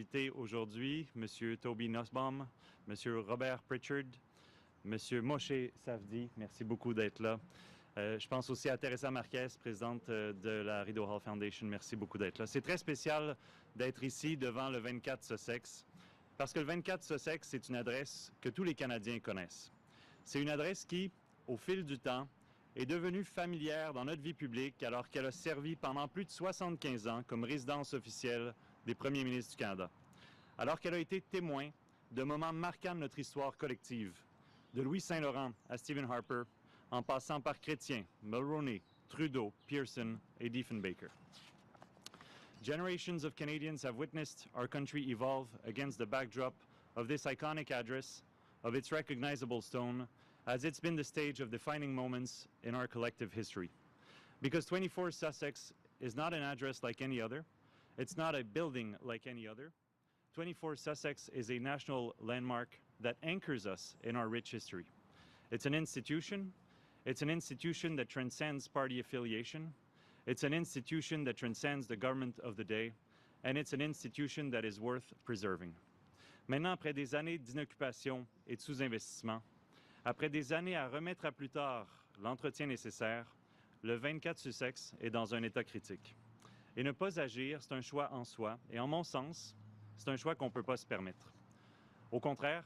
invités aujourd'hui, M. Toby Nussbaum, M. Robert Pritchard, M. Moshe Safdie, merci beaucoup d'être là. Je pense aussi à Teresa Marquez, présidente de la Rideau Hall Foundation, merci beaucoup d'être là. C'est très spécial d'être ici devant le 24 Sussex, parce que le 24 Sussex, c'est une adresse que tous les Canadiens connaissent. C'est une adresse qui, au fil du temps, est devenue familière dans notre vie publique alors qu'elle a servi pendant plus de 75 ans comme résidence officielle des premiers ministres du Canada. Alors qu'elle a été témoin de moments marquants de notre histoire collective, de Louis Saint-Laurent à Stephen Harper, en passant par Chrétien, Mulroney, Trudeau, Pearson et Diefenbaker. Generations of Canadians have witnessed our country evolve against the backdrop of this iconic address, of its recognizable stone, as it's been the stage of defining moments in our collective history. Because 24 Sussex is not an address like any other, it's not a building like any other. 24 Sussex is a national landmark that anchors us in our rich history. It's an institution that transcends party affiliation. It's an institution that transcends the government of the day. And it's an institution that is worth preserving. Maintenant, après des années d'inoccupation et de sous-investissement, après des années à remettre à plus tard l'entretien nécessaire, le 24 Sussex est dans un état critique. Et ne pas agir, c'est un choix en soi. Et en mon sens, c'est un choix qu'on ne peut pas se permettre. Au contraire,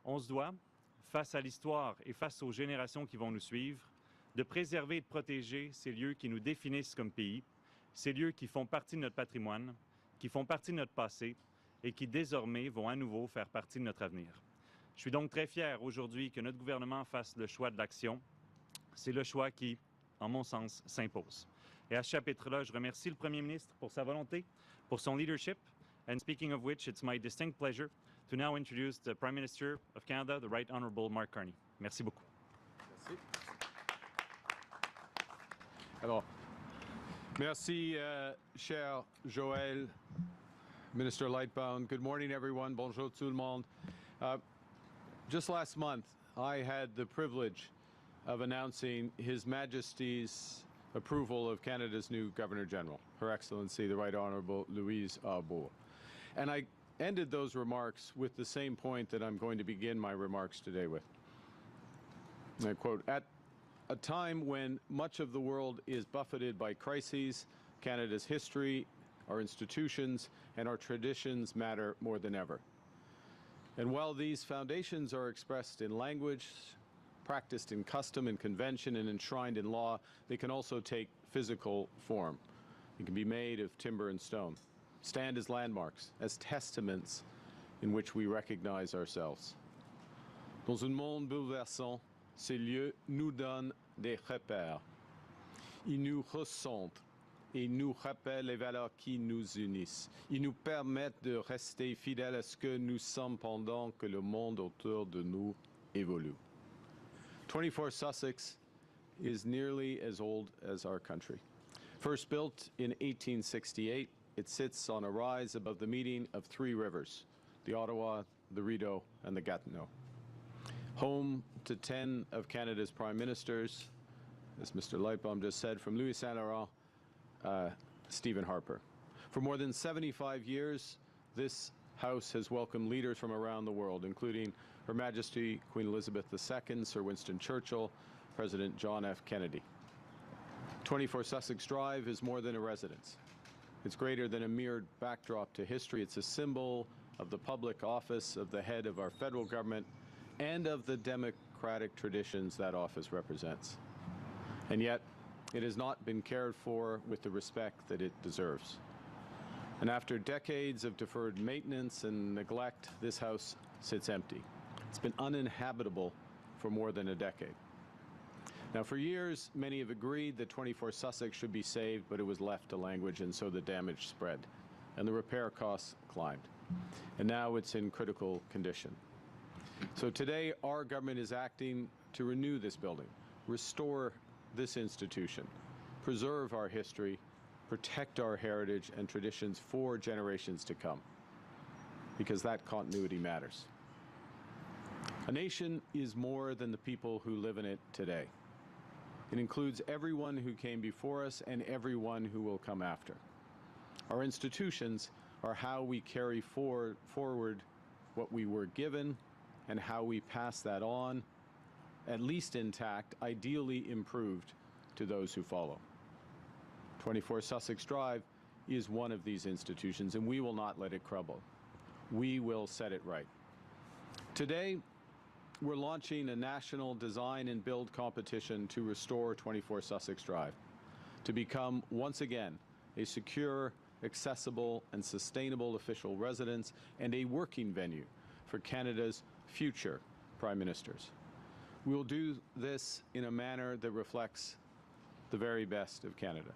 on se doit, face à l'histoire et face aux générations qui vont nous suivre, de préserver et de protéger ces lieux qui nous définissent comme pays, ces lieux qui font partie de notre patrimoine, qui font partie de notre passé et qui désormais vont à nouveau faire partie de notre avenir. Je suis donc très fier aujourd'hui que notre gouvernement fasse le choix de l'action. C'est le choix qui, en mon sens, s'impose. Et à ce chapitre-là, je remercie le Premier ministre pour sa volonté, pour son leadership. And speaking of which, it's my distinct pleasure to now introduce the Prime Minister of Canada, the Right Honourable Mark Carney. Merci beaucoup. Merci. Alors, merci, cher Joël, Minister Lightbound. Good morning, everyone. Bonjour tout le monde. Just last month, I had the privilege of announcing His Majesty's approval of Canada's new Governor-General, Her Excellency, the Right Honourable Louise Arbour. And I ended those remarks with the same point that I'm going to begin my remarks today with. And I quote, "At a time when much of the world is buffeted by crises, Canada's history, our institutions, and our traditions matter more than ever. And while these foundations are expressed in language, practiced in custom and convention, and enshrined in law, they can also take physical form. They can be made of timber and stone, stand as landmarks, as testaments in which we recognize ourselves. Dans un monde bouleversant, ces lieux nous donnent des repères. Ils nous recentrent et nous rappellent les valeurs qui nous unissent. Ils nous permettent de rester fidèles à ce que nous sommes pendant que le monde autour de nous évolue. 24 Sussex is nearly as old as our country. First built in 1868, it sits on a rise above the meeting of three rivers, the Ottawa, the Rideau, and the Gatineau. Home to 10 of Canada's prime ministers, as Mr. Lightbaum just said, from Louis Saint-Laurent, Stephen Harper. For more than 75 years, this House has welcomed leaders from around the world, including Her Majesty Queen Elizabeth II, Sir Winston Churchill, President John F. Kennedy. 24 Sussex Drive is more than a residence. It's greater than a mere backdrop to history. It's a symbol of the public office of the head of our federal government and of the democratic traditions that office represents. And yet, it has not been cared for with the respect that it deserves. And after decades of deferred maintenance and neglect, this house sits empty. It's been uninhabitable for more than a decade. Now, for years, many have agreed that 24 Sussex should be saved, but it was left to language, and so the damage spread, and the repair costs climbed. And now it's in critical condition. So today, our government is acting to renew this building, restore this institution, preserve our history, protect our heritage and traditions for generations to come, because that continuity matters. A nation is more than the people who live in it today. It includes everyone who came before us and everyone who will come after. Our institutions are how we carry forward what we were given and how we pass that on, at least intact, ideally improved to those who follow. 24 Sussex Drive is one of these institutions, and we will not let it crumble. We will set it right. Today, we're launching a national design and build competition to restore 24 Sussex Drive, to become, once again, a secure, accessible, and sustainable official residence and a working venue for Canada's future prime ministers. We will do this in a manner that reflects the very best of Canada.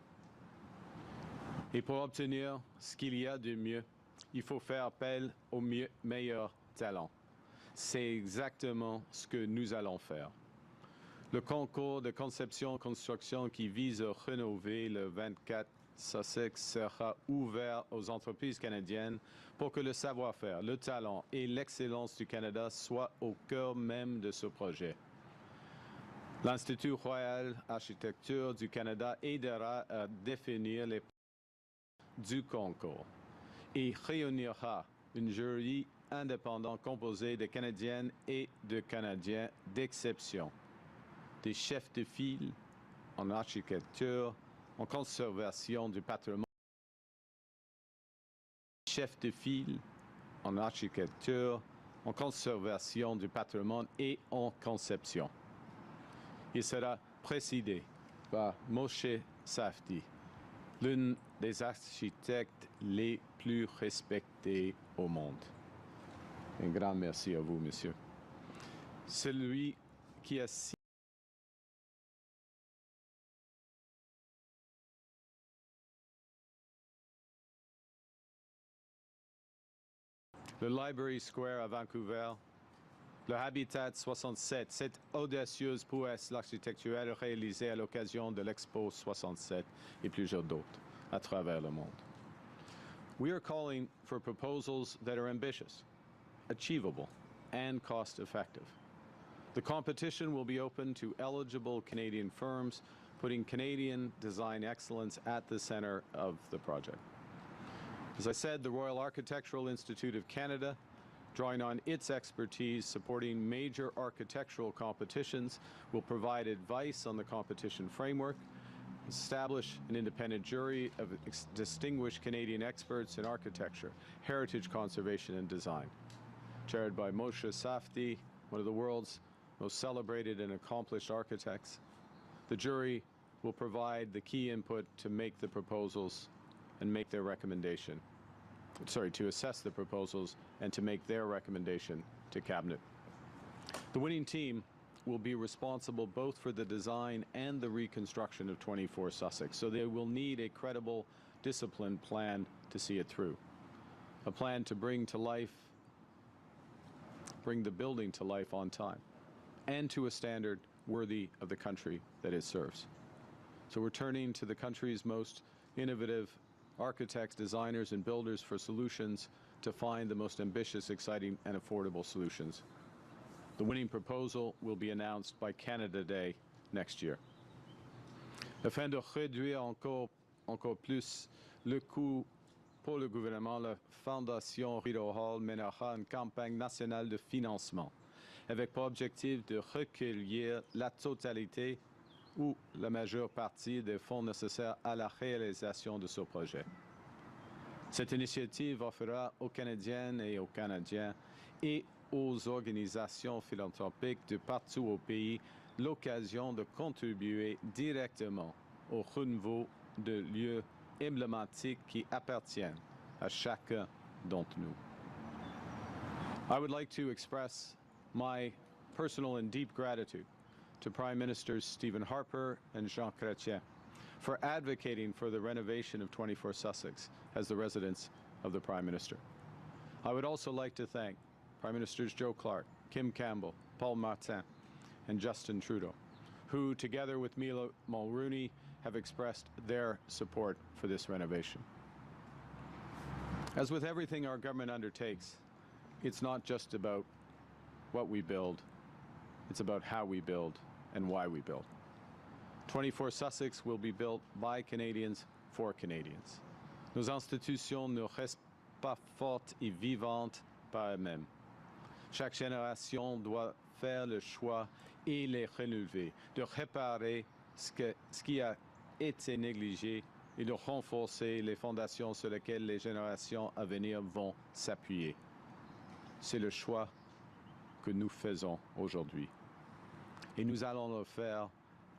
Et pour obtenir ce qu'il y a de mieux, il faut faire appel aux meilleurs talents. C'est exactement ce que nous allons faire. Le concours de conception-construction qui vise à rénover le 24 Sussex sera ouvert aux entreprises canadiennes pour que le savoir-faire, le talent et l'excellence du Canada soient au cœur même de ce projet. L'Institut royal d'architecture du Canada aidera à définir les du concours et réunira une jury indépendant composé de Canadiennes et de Canadiens d'exception, des chefs de file en architecture, en conservation du patrimoine, chefs de file en architecture, en conservation du patrimoine et en conception. Il sera présidé par Moshe Safdie, l'un des architectes les plus respectés au monde. Un grand merci à vous, monsieur. Celui qui a signé le Library Square à Vancouver, le Habitat 67, cette audacieuse prouesse architecturale réalisée à l'occasion de l'Expo 67 et plusieurs d'autres à travers le monde. We are calling for proposals that are ambitious, achievable, and cost-effective. The competition will be open to eligible Canadian firms, putting Canadian design excellence at the center of the project. As I said, the Royal Architectural Institute of Canada, drawing on its expertise supporting major architectural competitions, will provide advice on the competition framework, establish an independent jury of distinguished Canadian experts in architecture, heritage conservation, and design. Chaired by Moshe Safdie, one of the world's most celebrated and accomplished architects, the jury will provide the key input to make the proposals and make their recommendation. To assess the proposals and to make their recommendation to Cabinet. The winning team will be responsible both for the design and the reconstruction of 24 Sussex, so they will need a credible, disciplined plan to see it through. A plan to bring the building to life on time, and to a standard worthy of the country that it serves. So we're turning to the country's most innovative architects, designers, and builders for solutions to find the most ambitious, exciting, and affordable solutions. The winning proposal will be announced by Canada Day next year. Afin de réduire encore plus le coût pour le gouvernement, la Fondation Rideau Hall mènera une campagne nationale de financement avec pour objectif de recueillir la totalité ou la majeure partie des fonds nécessaires à la réalisation de ce projet. Cette initiative offrira aux Canadiennes et aux Canadiens et aux organisations philanthropiques de partout au pays l'occasion de contribuer directement au renouveau de lieux emblématiques qui appartiennent à chacun d'entre nous. I would like to express my personal and deep gratitude to Prime Ministers Stephen Harper and Jean Chrétien for advocating for the renovation of 24 Sussex as the residence of the Prime Minister. I would also like to thank Prime Ministers Joe Clark, Kim Campbell, Paul Martin, and Justin Trudeau, who, together with Mila Mulrooney, have expressed their support for this renovation. As with everything our government undertakes, it's not just about what we build, it's about how we build and why we build. 24 Sussex will be built by Canadians for Canadians. Nos institutions ne pas fortes et vivantes par elles-mêmes. Chaque génération doit faire le choix et les relever, de réparer ce qui a été négligé et de renforcer les fondations sur lesquelles les générations à venir vont s'appuyer. C'est le choix que nous faisons aujourd'hui. Et nous allons le faire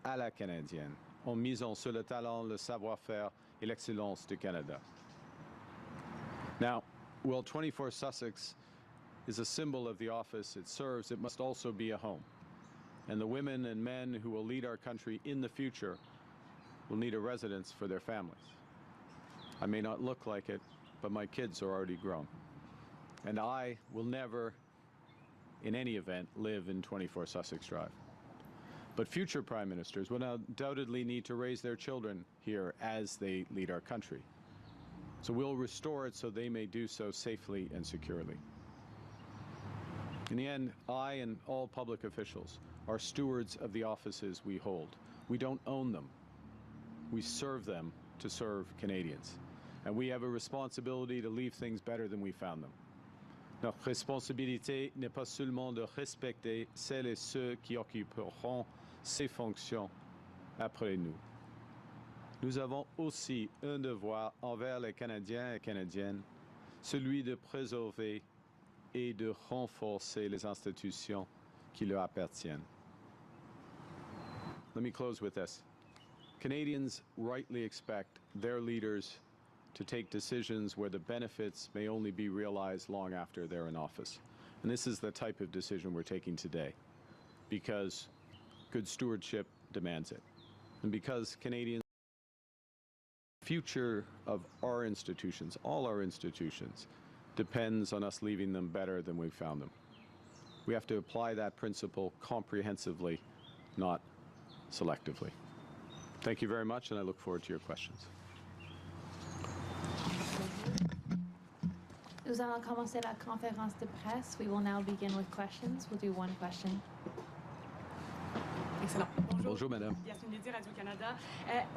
à la canadienne, en misant sur le talent, le savoir-faire et l'excellence du Canada. Now, while 24 Sussex is a symbol of the office it serves, it must also be a home. And the women and men who will lead our country in the future will need a residence for their families. I may not look like it, but my kids are already grown. And I will never, in any event, live in 24 Sussex Drive. But future prime ministers will undoubtedly need to raise their children here as they lead our country. So we'll restore it so they may do so safely and securely. In the end, I and all public officials are stewards of the offices we hold. We don't own them. We serve them to serve Canadians. And we have a responsibility to leave things better than we found them. Notre responsabilité n'est pas seulement de respecter celles et ceux qui occuperont ces fonctions après nous. Nous avons aussi un devoir envers les Canadiens et Canadiennes, celui de préserver et de renforcer les institutions qui leur appartiennent. Let me close with this. Canadians rightly expect their leaders to take decisions where the benefits may only be realized long after they're in office. And this is the type of decision we're taking today, because good stewardship demands it. And because Canadians, the future of our institutions, all our institutions, depends on us leaving them better than we found them. We have to apply that principle comprehensively, not selectively. Thank you very much, and I look forward to your questions. Nous allons commencer la conférence de presse. We will now begin with questions. We'll do one question. Excellent. Bonjour, madame. Yasmine Lédy, Radio-Canada.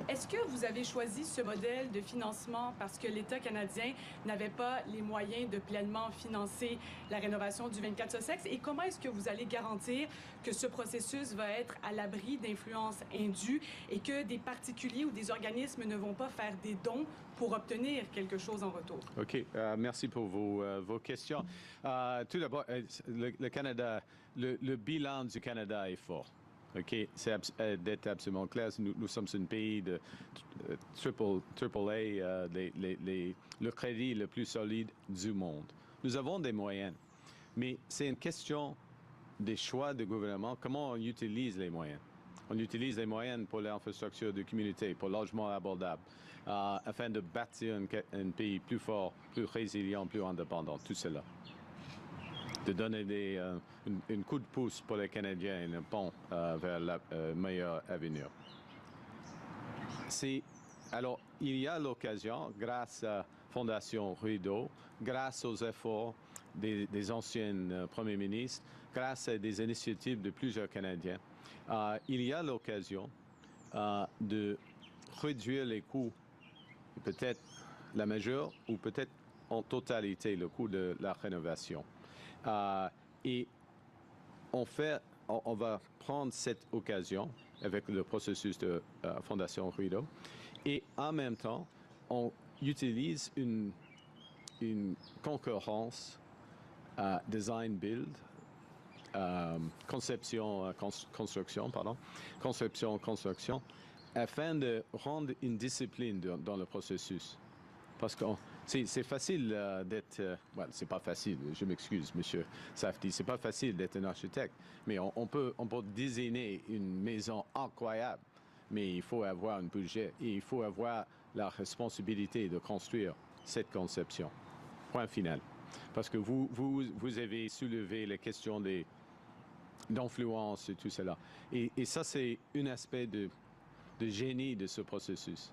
Est-ce que vous avez choisi ce modèle de financement parce que l'État canadien n'avait pas les moyens de pleinement financer la rénovation du 24 Sussex? Et comment est-ce que vous allez garantir que ce processus va être à l'abri d'influences indues et que des particuliers ou des organismes ne vont pas faire des dons pour obtenir quelque chose en retour? OK. Merci pour vos questions. Tout d'abord, le Canada, le bilan du Canada est fort. OK, c'est d'être absolument clair. Nous sommes un pays de AAA, le crédit le plus solide du monde. Nous avons des moyens, mais c'est une question des choix du gouvernement. Comment on utilise les moyens? On utilise les moyens pour l'infrastructure de communauté, pour le logement abordable, afin de bâtir un pays plus fort, plus résilient, plus indépendant, tout cela. De donner un coup de pouce pour les Canadiens et un pont vers le meilleur avenir. Alors, il y a l'occasion, grâce à Fondation Rideau, grâce aux efforts des anciens premiers ministres, grâce à des initiatives de plusieurs Canadiens, il y a l'occasion de réduire les coûts, peut-être la majeure ou peut-être en totalité le coût de la rénovation. Et on va prendre cette occasion avec le processus de Fondation Rideau et en même temps, on utilise une concurrence design-build, conception-construction, afin de rendre une discipline dans le processus. Parce que c'est facile d'être... c'est pas facile, je m'excuse, monsieur Safdie, c'est pas facile d'être un architecte, mais on peut designer une maison incroyable, mais il faut avoir un budget et il faut avoir la responsabilité de construire cette conception. Point final. Parce que vous avez soulevé les questions d'influence et tout cela. Et ça, c'est un aspect de génie de ce processus.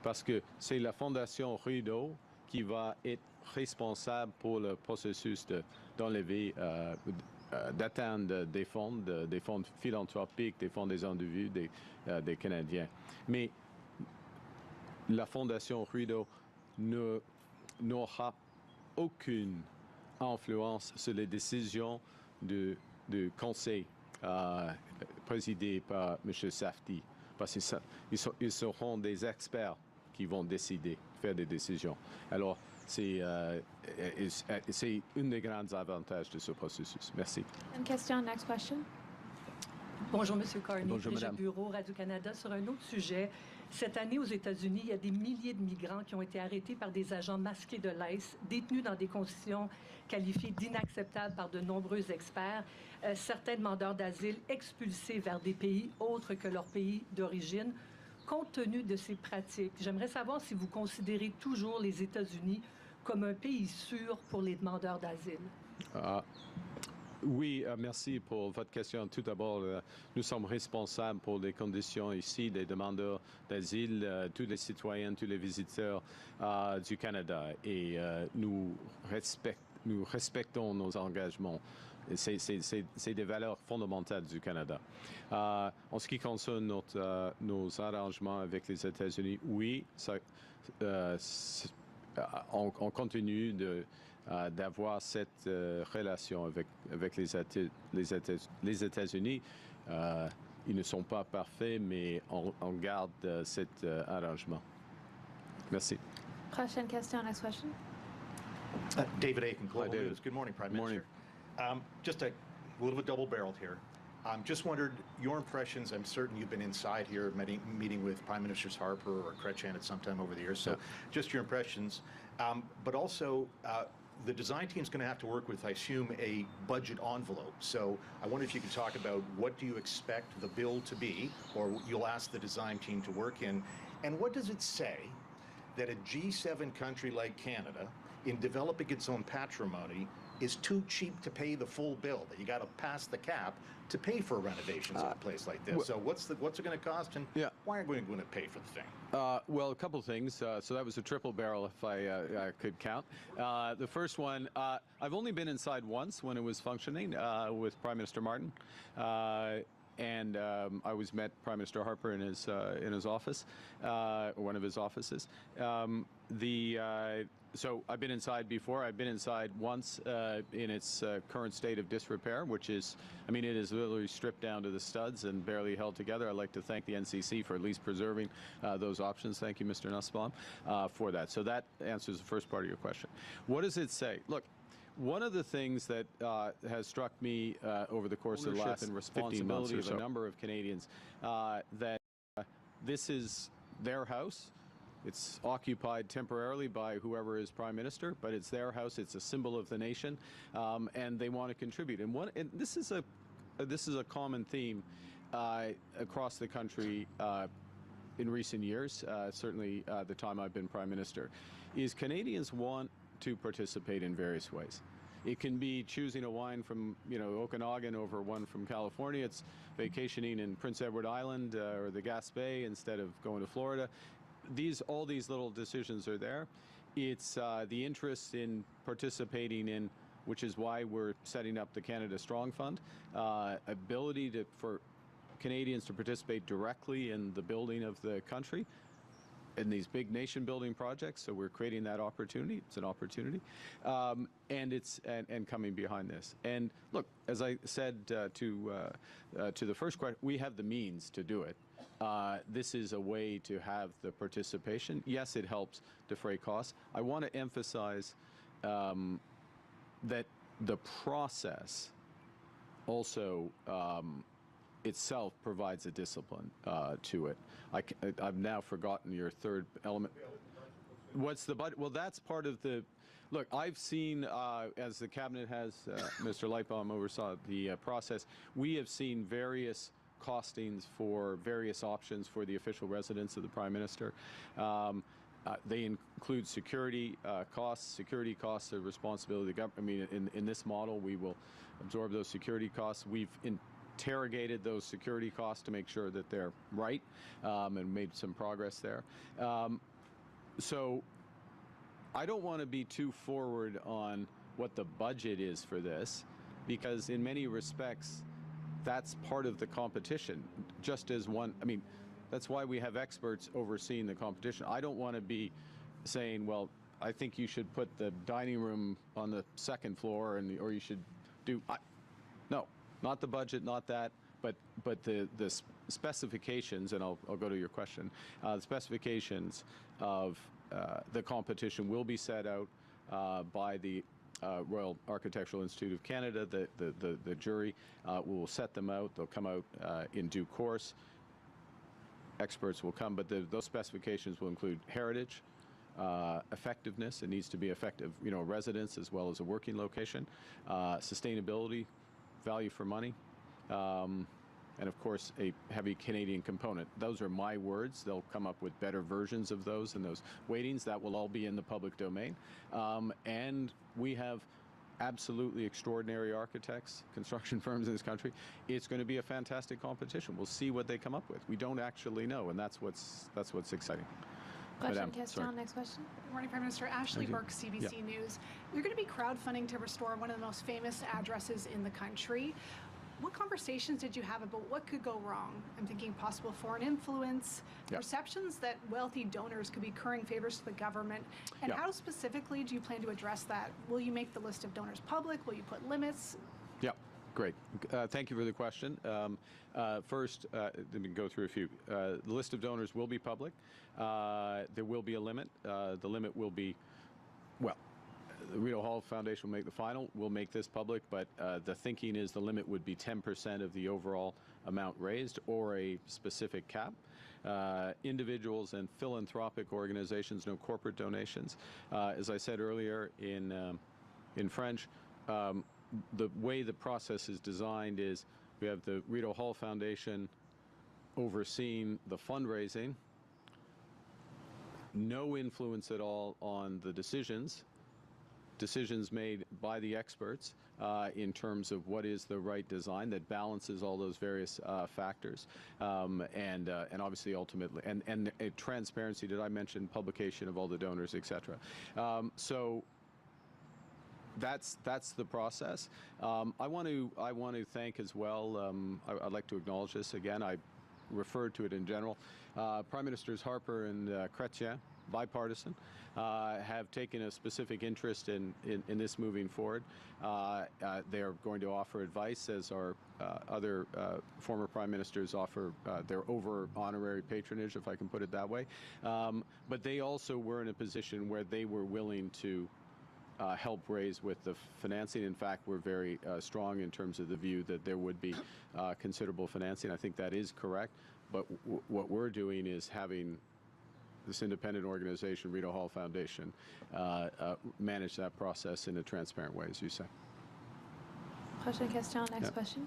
Parce que c'est la Fondation Rideau qui va être responsable pour le processus d'enlever, d'atteindre des fonds philanthropiques, des fonds des individus, des Canadiens. Mais la Fondation Rideau n'aura aucune influence sur les décisions du conseil présidé par M. Safdie. Parce qu'ils seront des experts qui vont décider, faire des décisions. Alors, c'est un des grands avantages de ce processus. Merci. Une question, next question. Bonjour, M. Carney. Bonjour, Madame. Bureau Radio-Canada. Sur un autre sujet, cette année aux États-Unis, il y a des milliers de migrants qui ont été arrêtés par des agents masqués de l'ICE, détenus dans des conditions qualifiées d'inacceptables par de nombreux experts. Certains demandeurs d'asile expulsés vers des pays autres que leur pays d'origine. Compte tenu de ces pratiques, j'aimerais savoir si vous considérez toujours les États-Unis comme un pays sûr pour les demandeurs d'asile. Oui, merci pour votre question. Tout d'abord, nous sommes responsables pour les conditions ici des demandeurs d'asile, tous les citoyens, tous les visiteurs du Canada. Et nous respectons nos engagements. C'est des valeurs fondamentales du Canada. En ce qui concerne nos arrangements avec les États-Unis, oui, on continue d'avoir cette relation avec les États-Unis. Ils ne sont pas parfaits, mais on garde cet arrangement. Merci. Prochaine question, next question. David Aiken, Global David. News. Good morning, Prime Morning. Minister. Just a little bit double-barreled here. Just wondered your impressions. I'm certain you've been inside here meeting with Prime Ministers Harper or Chrétien at some time over the years. So just your impressions. But also, the design team is going to have to work with, I assume, a budget envelope. So I wonder if you could talk about what do you expect the bill to be, or you'll ask the design team to work in, and what does it say that a G7 country like Canada, in developing its own patrimony, is too cheap to pay the full bill, that you got to pass the cap to pay for renovations of a place like this. So what's it going to cost, and why are we going to pay for the thing? Well, a couple of things. So that was a triple barrel, if I could count. The first one, I've only been inside once when it was functioning with Prime Minister Martin. And I met Prime Minister Harper in his office, one of his offices. So I've been inside before. I've been inside once in its current state of disrepair, which is, it is literally stripped down to the studs and barely held together. I'd like to thank the NCC for at least preserving those options. Thank you, Mr. Nussbaum, for that. So that answers the first part of your question. What does it say? Look, one of the things that has struck me over the course of the last and responsibility of a number of Canadians that this is their house. It's occupied temporarily by whoever is Prime Minister, but it's their house. It's a symbol of the nation, and they want to contribute. And this is a common theme across the country in recent years. Certainly, the time I've been Prime Minister, is Canadians want to participate in various ways. It can be choosing a wine from Okanagan over one from California. It's vacationing in Prince Edward Island or the Gaspé instead of going to Florida. All these little decisions are there. It's the interest in participating in, which is why we're setting up the Canada Strong Fund, ability for Canadians to participate directly in the building of the country in these big nation-building projects. So we're creating that opportunity. It's an opportunity, and coming behind this. And look, as I said to the first question, we have the means to do it. This is a way to have the participation. Yes, it helps defray costs. I want to emphasize that the process also itself provides a discipline to it. I've now forgotten your third element. What's the budget? Well, that's part of the... Look, I've seen, as the Cabinet has, Mr. Lightbaum oversaw the process, we have seen various costings for various options for the official residence of the Prime Minister. They include security costs. Security costs are responsibility of the government. In this model, we will absorb those security costs. We've interrogated those security costs to make sure that they're right, and made some progress there. So I don't want to be too forward on what the budget is for this, because in many respects, that's part of the competition. Just as that's why we have experts overseeing the competition. I don't want to be saying, well, I think you should put the dining room on the second floor, or you should do. No, not the budget, not that, but the specifications, and I'll go to your question. The specifications of the competition will be set out by the Royal Architectural Institute of Canada. The jury will set them out. They'll come out in due course. Experts will come, but those specifications will include heritage, effectiveness. It needs to be effective, residence as well as a working location, sustainability, value for money, and of course a heavy Canadian component. Those are my words. They'll come up with better versions of those and those weightings. That will all be in the public domain. And we have absolutely extraordinary architects, construction firms in this country. It's going to be a fantastic competition. We'll see what they come up with. We don't actually know, and that's what's exciting. Question, Keston, next question. Good morning, Prime Minister. Ashley Burke, CBC News. You're going to be crowdfunding to restore one of the most famous addresses in the country. What conversations did you have about what could go wrong? I'm thinking possible foreign influence, perceptions that wealthy donors could be currying favors to the government, and how specifically do you plan to address that? Will you make the list of donors public? Will you put limits? Yeah, great. Thank you for the question. First, let me go through a few. The list of donors will be public. There will be a limit. The limit will be, the Rideau Hall Foundation will make the final. We'll make this public, but the thinking is the limit would be 10% of the overall amount raised, or a specific cap. Individuals and philanthropic organizations, no corporate donations. As I said earlier in French, the way the process is designed is we have the Rideau Hall Foundation overseeing the fundraising, no influence at all on the decisions made by the experts in terms of what is the right design that balances all those various factors, and obviously ultimately and transparency. Did I mention publication of all the donors, etc.? So that's the process. I want to thank as well. I'd like to acknowledge this again. I referred to it in general. Prime Ministers Harper and Chrétien, bipartisan, have taken a specific interest in this moving forward. They are going to offer advice, as our other former prime ministers offer their honorary patronage, if I can put it that way. But they also were in a position where they were willing to help raise with the financing. In fact, we're very strong in terms of the view that there would be considerable financing. I think that is correct. But what we're doing is having this independent organization, Rideau Hall Foundation, manage that process in a transparent way, as you say. Question, Keston, next question.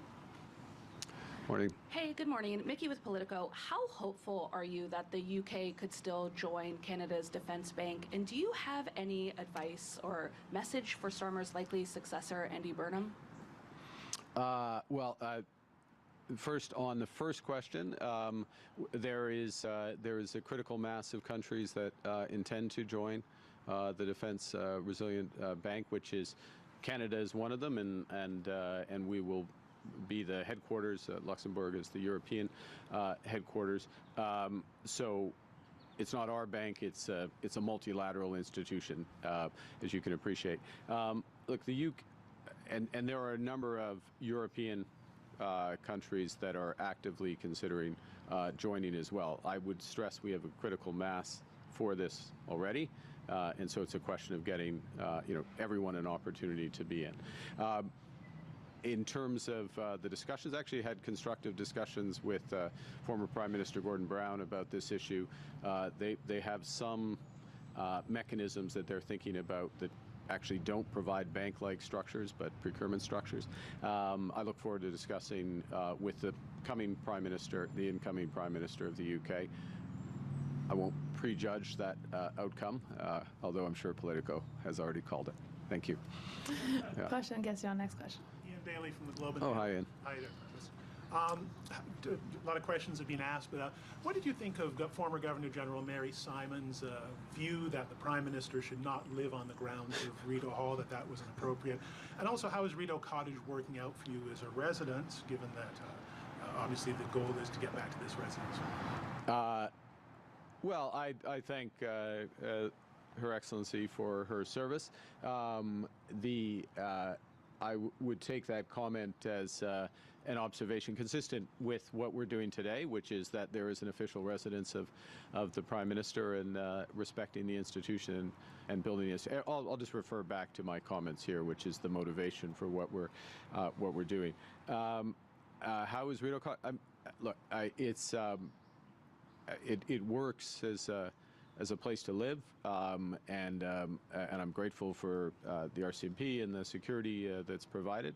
Morning. Hey, good morning. Mickey with Politico. How hopeful are you that the UK could still join Canada's defence bank? And do you have any advice or message for Stormer's likely successor, Andy Burnham? First, on the first question, there is a critical mass of countries that intend to join the Defence Resilient Bank, which is Canada is one of them, and we will be the headquarters. Luxembourg is the European headquarters. So it's not our bank; it's a multilateral institution, as you can appreciate. Look, the UK, and there are a number of European countries that are actively considering joining as well. I would stress we have a critical mass for this already, and so it's a question of getting everyone an opportunity to be in. In terms of the discussions, I actually had constructive discussions with former Prime Minister Gordon Brown about this issue. They have some mechanisms that they're thinking about that actually don't provide bank-like structures, but procurement structures. I look forward to discussing with the incoming Prime Minister of the UK. I won't prejudge that outcome, although I'm sure Politico has already called it. Thank you. Question, Keston, next question. Ian Daly from the Globe and Oh, Mail. hi, Ian. Hi there. A lot of questions have been asked, but what did you think of former Governor General Mary Simon's view that the Prime Minister should not live on the grounds of Rideau Hall, that was inappropriate? And also, how is Rideau Cottage working out for you as a resident, given that obviously the goal is to get back to this residence? Well, I thank Her Excellency for her service. I would take that comment as an observation consistent with what we're doing today, which is that there is an official residence of the Prime Minister and respecting the institution and building it. I'll just refer back to my comments here, which is the motivation for what we're doing. How is Rideau Cottage? Look, it works as a place to live, and I'm grateful for the RCMP and the security that's provided.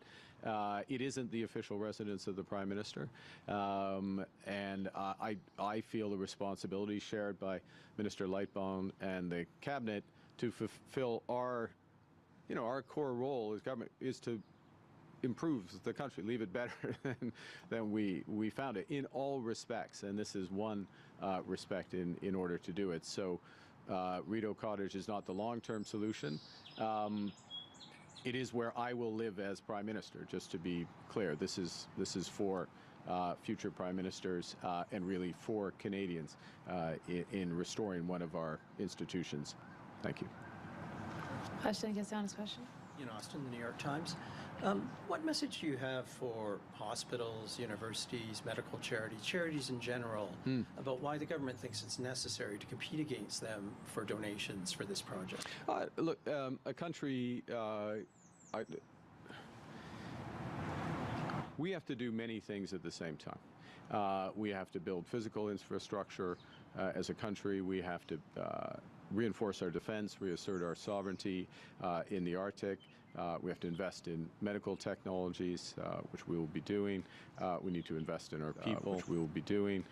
It isn't the official residence of the Prime Minister, and I feel the responsibility shared by Minister Lightbound and the Cabinet to fulfill our core role as government is to improve the country, leave it better than we found it in all respects, and this is one respect in order to do it. So Rideau Cottage is not the long-term solution. It is where I will live as Prime Minister, just to be clear. This is for future Prime Ministers and really for Canadians in restoring one of our institutions. Thank you. Question, question. Ian Austin, the New York Times. What message do you have for hospitals, universities, medical charities in general, about why the government thinks it's necessary to compete against them for donations for this project? Look, a country, we have to do many things at the same time. We have to build physical infrastructure as a country. We have to reinforce our defense, reassert our sovereignty in the Arctic. We have to invest in medical technologies, which we will be doing. We need to invest in our people, which we will be doing.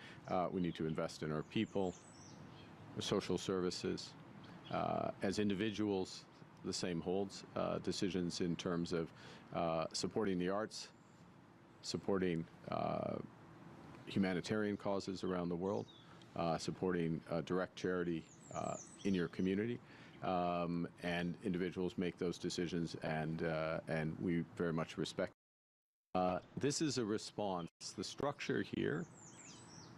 We need to invest in our people, social services. As individuals, the same holds. Decisions in terms of supporting the arts, supporting humanitarian causes around the world, supporting direct charity in your community. And individuals make those decisions, and we very much respect. This is a response. The structure here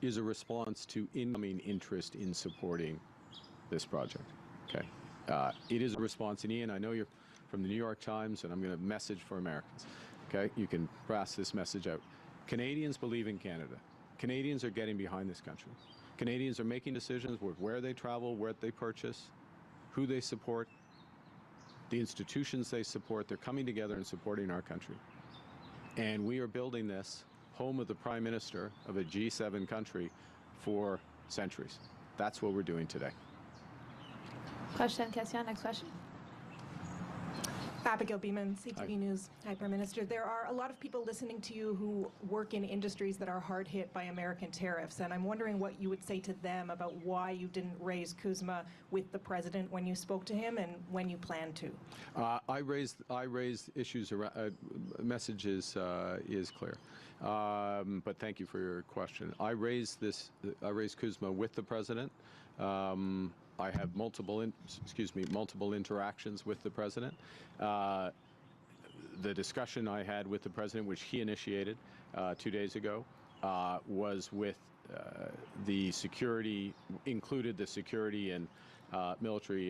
is a response to incoming interest in supporting this project. Okay, it is a response. And Ian, I know you're from the New York Times, and I'm going to message for Americans. Okay, you can pass this message out. Canadians believe in Canada. Canadians are getting behind this country. Canadians are making decisions with where they travel, where they purchase, who they support, the institutions they support. They're coming together and supporting our country. And we are building this home of the Prime Minister of a G7 country for centuries. That's what we're doing today. Question, next question. Abigail Beeman, CTV News. Hi, Prime Minister. There are a lot of people listening to you who work in industries that are hard hit by American tariffs, and I'm wondering what you would say to them about why you didn't raise CUSMA with the President when you spoke to him and when you plan to. I raised issues around, message is clear. But thank you for your question. I raised CUSMA with the President. I have multiple interactions with the President. The discussion I had with the President, which he initiated 2 days ago, was with the security, included the security and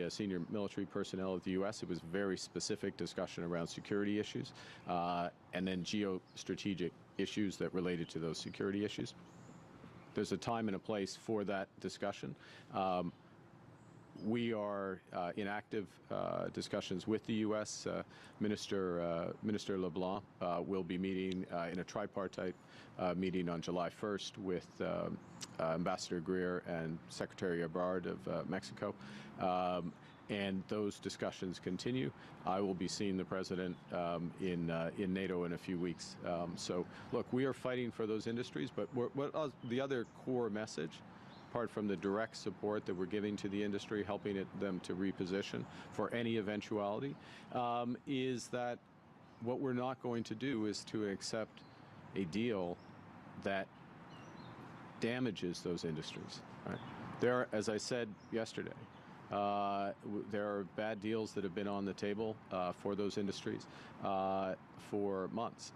senior military personnel of the U.S. It was very specific discussion around security issues and then geostrategic issues that related to those security issues. There's a time and a place for that discussion. We are in active discussions with the U.S. Minister LeBlanc will be meeting in a tripartite meeting on July 1st with Ambassador Greer and Secretary Ebrard of Mexico. And those discussions continue. I will be seeing the President in NATO in a few weeks. So, look, we are fighting for those industries, but the other core message, apart from the direct support that we're giving to the industry, helping them to reposition for any eventuality, is that what we're not going to do is to accept a deal that damages those industries. Right? There are, as I said yesterday, there are bad deals that have been on the table for those industries for months,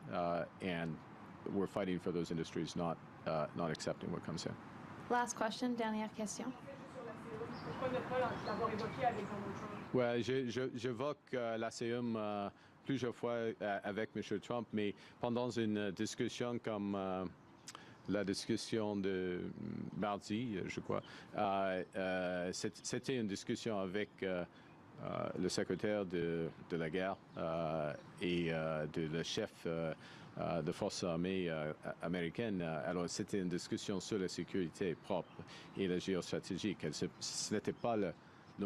and we're fighting for those industries, not accepting what comes in. Last question, dernière question. Pourquoi ne pas l'avoir évoqué avec Donald Trump? Ouais, j'évoque l'ASEUM plusieurs fois avec M. Trump, mais pendant une discussion comme la discussion de mardi, je crois, c'était une discussion avec le secrétaire de la guerre et le chef de forces armées américaines. Alors, c'était une discussion sur la sécurité propre et la géostratégique. Ce n'était pas le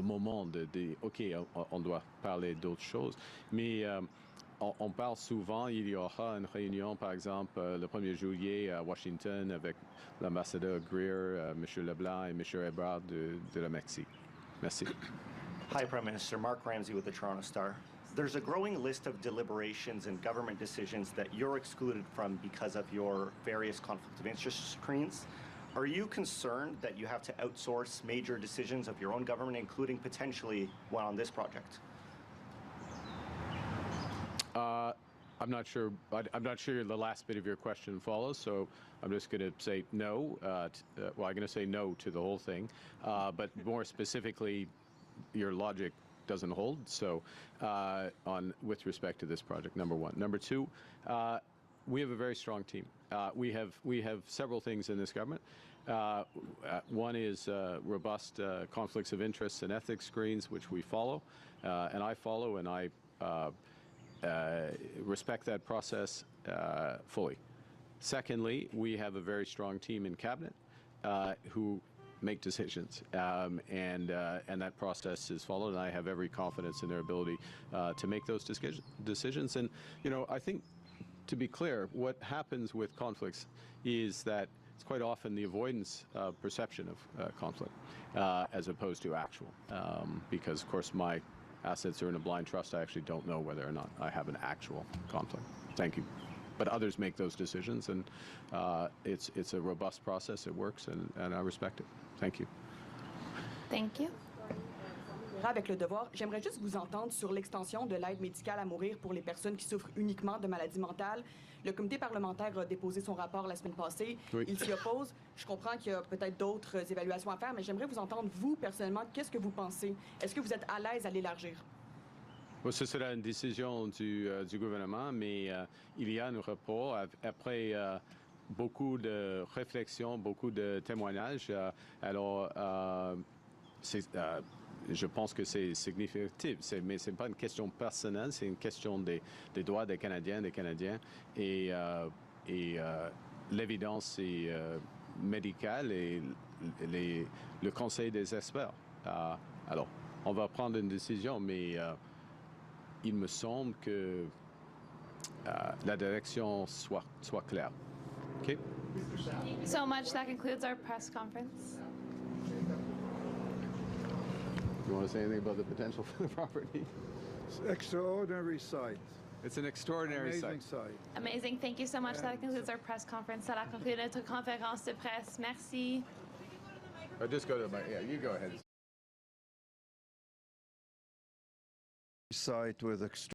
moment de dire, OK, on doit parler d'autres choses. Mais on parle souvent, il y aura une réunion, par exemple, le 1er juillet à Washington avec l'ambassadeur Greer, M. Leblanc et M. Ebrard de la Mexique. Merci. Hi, Prime Minister. Mark Ramsey with the Toronto Star. There's a growing list of deliberations and government decisions that you're excluded from because of your various conflict of interest screens. Are you concerned that you have to outsource major decisions of your own government, including potentially one on this project? I'm not sure. I'm not sure the last bit of your question follows, so I'm just going to say no. Well, I'm going to say no to the whole thing, but more specifically, your logic doesn't hold. So, with respect to this project, number one. Number two, we have a very strong team. We have several things in this government. One is robust conflicts of interest and ethics screens, which we follow, and I follow, and I respect that process fully. Secondly, we have a very strong team in cabinet who make decisions, and that process is followed, and I have every confidence in their ability to make those decisions. And, you know, I think, to be clear, what happens with conflicts is that it's quite often the avoidance of perception of conflict as opposed to actual, because, of course, my assets are in a blind trust. I actually don't know whether or not I have an actual conflict. Thank you. But others make those decisions, and it's a robust process. It works, and I respect it. Thank you. Thank you. Avec le devoir, j'aimerais juste vous entendre sur l'extension de l'aide médicale à mourir pour les personnes qui souffrent uniquement de maladies mentales. Le comité parlementaire a déposé son rapport la semaine passée. Oui. Il s'y oppose. Je comprends qu'il y a peut-être d'autres évaluations à faire, mais j'aimerais vous entendre, vous, personnellement, qu'est-ce que vous pensez? Est-ce que vous êtes à l'aise à l'élargir? Bon, ce sera une décision du gouvernement, mais il y a un rapport après beaucoup de réflexions, beaucoup de témoignages. Je pense que c'est significatif, mais ce n'est pas une question personnelle, c'est une question des droits des Canadiens, et l'évidence médicale et le conseil des experts. Alors, on va prendre une décision, mais il me semble que la direction soit claire. Okay? So much. That concludes our press conference. You want to say anything about the potential for the property? It's an extraordinary site. It's an extraordinary Amazing site. Amazing. Thank you so much. That concludes our press conference. Ça a conclu notre conférence de presse. Merci. Just go to my, yeah, you go ahead. Site with extraordinary